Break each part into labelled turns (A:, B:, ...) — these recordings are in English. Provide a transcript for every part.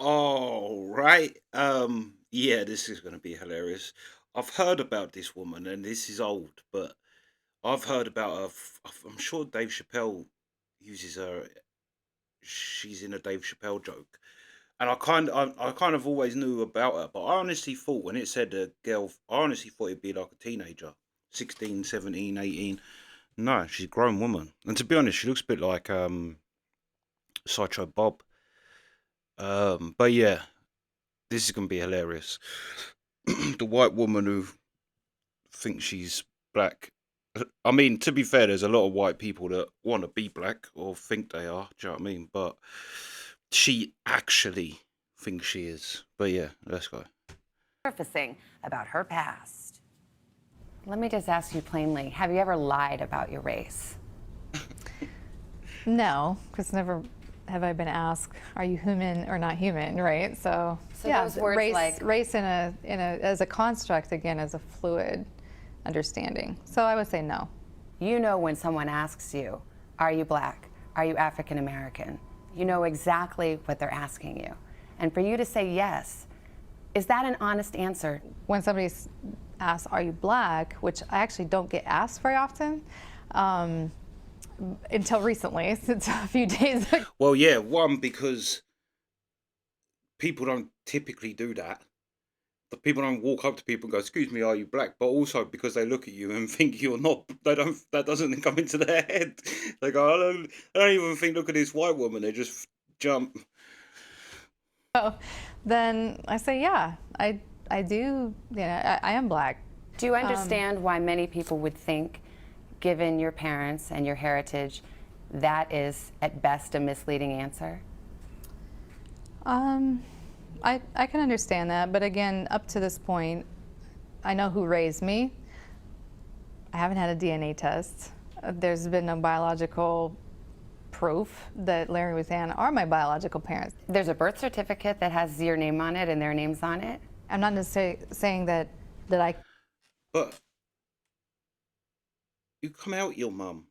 A: Oh, right. Yeah, this is gonna be hilarious. I've heard about this woman, and this is old, but I've heard about her. I'm sure Dave Chappelle uses her. She's in a Dave Chappelle joke, and I kind of always knew about her, but I honestly thought when it said a girl, I honestly thought it'd be like a teenager, 16, 17, 18. No, she's a grown woman, and to be honest, she looks a bit like Sideshow Bob. But yeah, this is gonna be hilarious. The white woman who thinks she's black. I mean, to be fair, there's a lot of white people that want to be black or think they are. Do you know what I mean? But she actually thinks she is. But yeah, let's go.
B: Surfacing about her past. Let me just ask you plainly, have you ever lied about your race?
C: No, because never have I been asked, "Are you human or not human?" Right?
B: So those words
C: race,
B: like
C: race as a construct again as a fluid understanding. So I would say no.
B: you know when someone asks you, are you black? Are you African American? You know exactly what they're asking you. And for you to say yes, is that an honest answer?
C: When somebody asks, "Are you black?" which I actually don't get asked very often. Until recently, since a few days ago.
A: Well, yeah, one, because people don't typically do that. The people don't walk up to people and go, "Excuse me, are you black?" But also because they look at you and think you're not. They don't. That doesn't come into their head. They go, I don't even think. Look at this white woman. They just jump.
C: Then I say, yeah, I do, I am black.
B: Do you understand why many people would think, given your parents and your heritage, that is at best a misleading answer?
C: I can understand that, but again, up to this point, I know who raised me. I haven't had a DNA test. There's been no biological proof that Larry and Ann are my biological parents.
B: There's a birth certificate that has your name on it and their names on it.
C: I'm not necessarily saying that I.
A: But you come out your mum.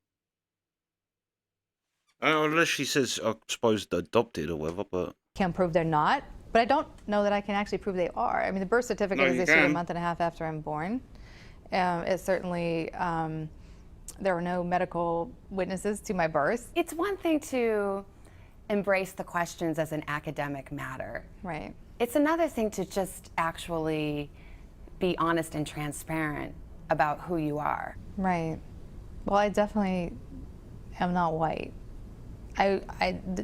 A: Unless she says, I suppose, adopted or whatever, but.
C: Can prove they're not, but I don't know that I can actually prove they are. I mean, the birth certificate
A: No,
C: is
A: you
C: issued a
A: can.
C: month and a half after I'm born. It certainly, there were no medical witnesses to my birth.
B: It's one thing to embrace the questions as an academic matter.
C: Right.
B: It's another thing to just actually be honest and transparent about who you are.
C: Right. Well, I definitely am not white.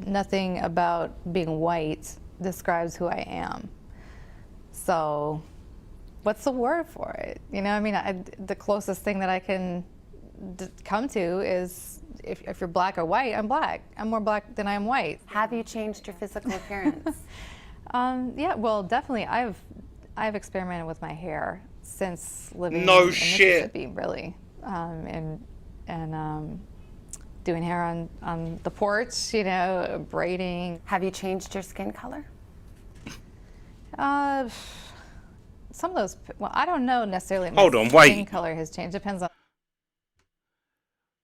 C: Nothing about being white describes who I am. So, what's the word for it? You know, I mean, the closest thing that I can come to is if you're black or white, I'm black. I'm more black than I am white.
B: Have you changed your physical appearance?
C: Yeah, well, definitely. I've experimented with my hair since living
A: No
C: in
A: shit.
C: Mississippi, really, and doing hair on the porch, braiding.
B: Have you changed your skin color?
C: Some of those. Well, I don't know necessarily. If
A: Hold
C: my
A: on,
C: skin
A: wait.
C: color has changed. Depends on.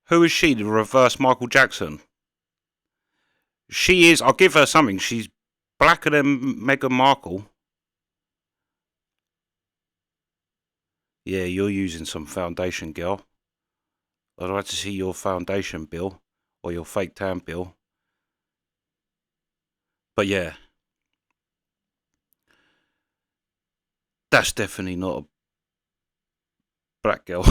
A: Who is she? The reverse Michael Jackson? She is. I'll give her something. She's blacker than Meghan Markle. Yeah, you're using some foundation, girl. I'd like to see your foundation bill or your fake tan bill. But yeah, that's definitely not a black girl.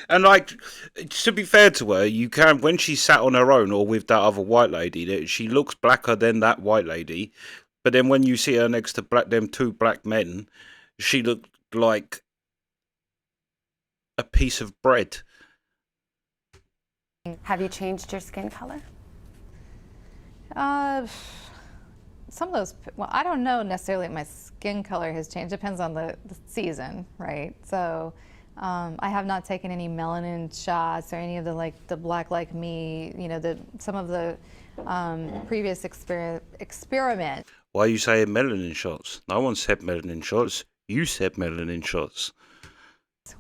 A: And like, to be fair to her, you can, when she sat on her own or with that other white lady, that she looks blacker than that white lady. But then when you see her next to them two black men, she looked like a piece of bread.
B: Have you changed your skin color?
C: Some of those. Well, I don't know necessarily if my skin color has changed. Depends on the season, right? So. I have not taken any melanin shots or any of the black like me, some of the previous experiment.
A: Why are you saying melanin shots? No one said melanin shots. You said melanin shots.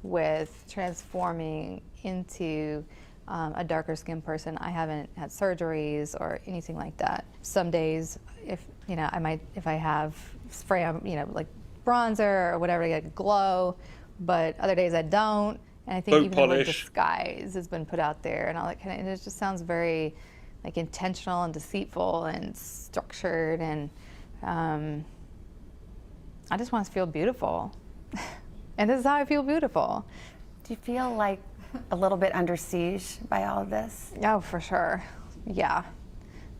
C: With transforming into a darker skinned person. I haven't had surgeries or anything like that. Some days, if I might, if I have spray on, like bronzer or whatever to get glow, but other days I don't. And I think
A: Boot
C: even the word
A: polish.
C: disguise has been put out there and all that kind of, and it just sounds very like intentional and deceitful and structured, and I just want to feel beautiful. And this is how I feel beautiful.
B: Do you feel like a little bit under siege by all of this?
C: Oh, for sure. Yeah,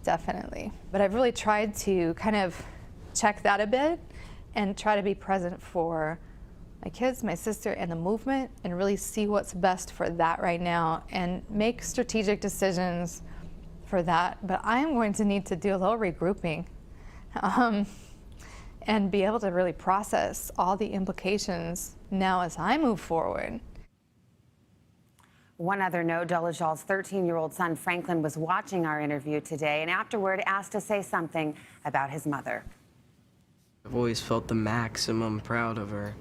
C: definitely. But I've really tried to kind of check that a bit and try to be present for my kids, my sister, and the movement, and really see what's best for that right now and make strategic decisions for that. But I am going to need to do a little regrouping and be able to really process all the implications now as I move forward.
B: One other note, Dolezal's 13-year-old son, Franklin, was watching our interview today and afterward asked to say something about his mother.
D: I've always felt the maximum proud of her.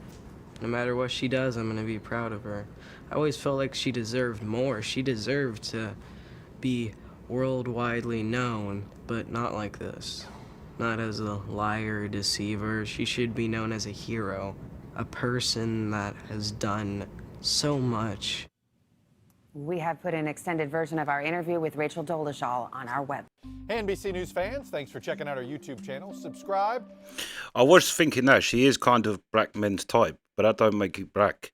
D: No matter what she does, I'm going to be proud of her. I always felt like she deserved more. She deserved to be worldwidely known, but not like this. Not as a liar, deceiver. She should be known as a hero, a person that has done so much.
B: We have put an extended version of our interview with Rachel Dolezal on our web.
E: Hey, NBC News fans, thanks for checking out our YouTube channel. Subscribe.
A: I was thinking that she is kind of black men's type, but that don't make it black.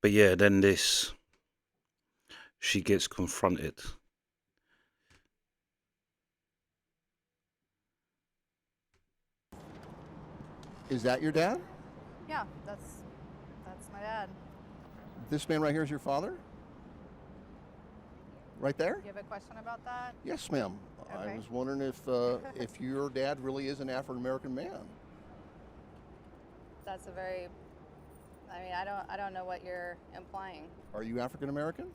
A: But yeah, then this, she gets confronted.
F: Is that your dad?
C: Yeah, that's my dad.
F: This man right here is your father? Right there?
C: You have a question about that?
F: Yes, ma'am.
C: Okay.
F: I was wondering if your dad really is an African American man.
C: That's a very, I mean, I don't know what you're implying.
F: Are you African American?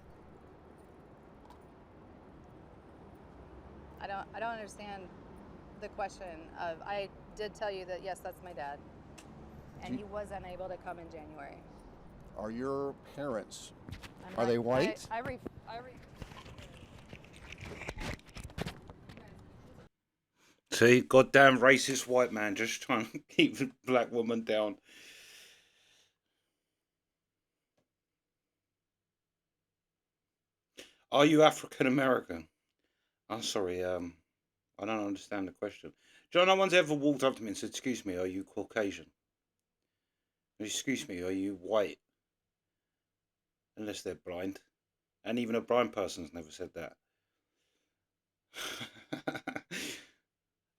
C: I don't understand the question of, I did tell you that yes, that's my dad. And he was unable to come in January.
F: Are your parents,
C: I'm
F: are
C: not-
F: they white?
A: See, goddamn racist white man just trying to keep the black woman down. Are you African American? I'm sorry, I don't understand the question. John, no one's ever walked up to me and said, "Excuse me, are you Caucasian? Excuse me, are you white?" Unless they're blind. And even a blind person's never said that.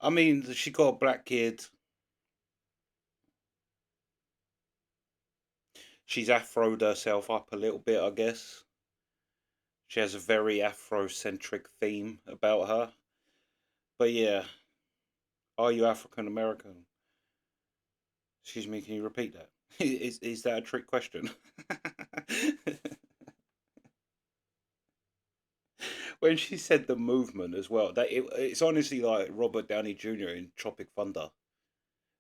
A: I mean, she got a black kid. She's afroed herself up a little bit, I guess. She has a very Afrocentric theme about her. But yeah, are you African American? Excuse me, can you repeat that? Is that a trick question? When she said the movement as well, it's honestly like Robert Downey Jr. in Tropic Thunder.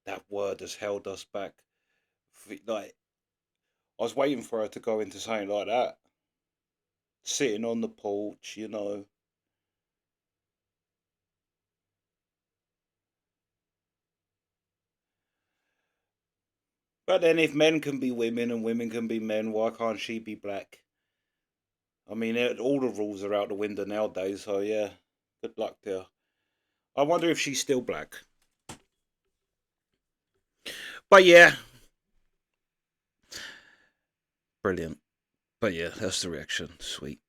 A: That word has held us back. Like, I was waiting for her to go into something like that. Sitting on the porch, you know. But then if men can be women and women can be men, why can't she be black? I mean, all the rules are out the window nowadays, so yeah, good luck to her. I wonder if she's still black. But yeah. Brilliant. But yeah, that's the reaction. Sweet.